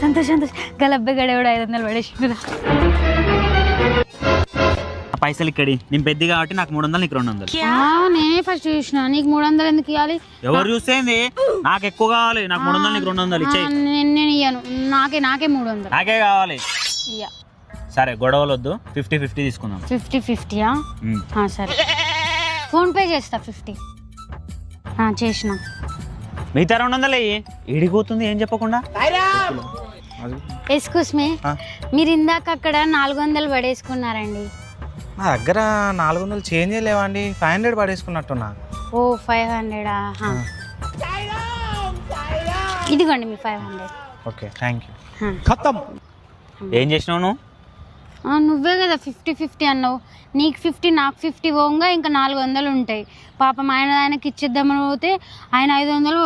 సంతోష్ సంతోష్ గలబ్బే గడేవాడు 500 పడేసిండు. పైసలు ఇక్కడి నేను పెద్ద కాబట్టి నాకు 300 నీకు 200. నేనే ఫస్ట్ చూసిన, నీకు 300 ఎందుకు ఇవ్వాలి? ఎవరు చూస్తేంది? నాకు ఎక్కువ కావాలి, నాకు 300 నీకు 200 ఇచ్చేయి. నేను ఇయ్యను, నాకే 300 నాకే కావాలి. ఇయ్య. సరే గొడవలు వద్దు, 50-50 తీసుకుందాం. 50-50యా? సరే ఫోన్పే చేస్తా 50. చేసిన. మిగతా 200 ఇడిపోతుంది ఏం చెప్పకుండా. ఎక్స్క్యూస్ మీ, మీరు ఇందాక అక్కడ 400 పడేసుకున్నారండి. నా దగ్గర 400 చేంజ్ లేవండి, 500 పడేసుకున్నట్టున్నా. ఓ 500. ఇదిగోండి మీ 500. Okay thank you. ఖతం. ఏం చేసినావు నువ్వు? నువ్వే కదా 50-50 అన్నావు. నీకు 50 నాకు 50 పోగా ఇంకా 400 ఉంటాయి. పాపం ఆయనకి ఇచ్చేద్దామని పోతే ఆయన 500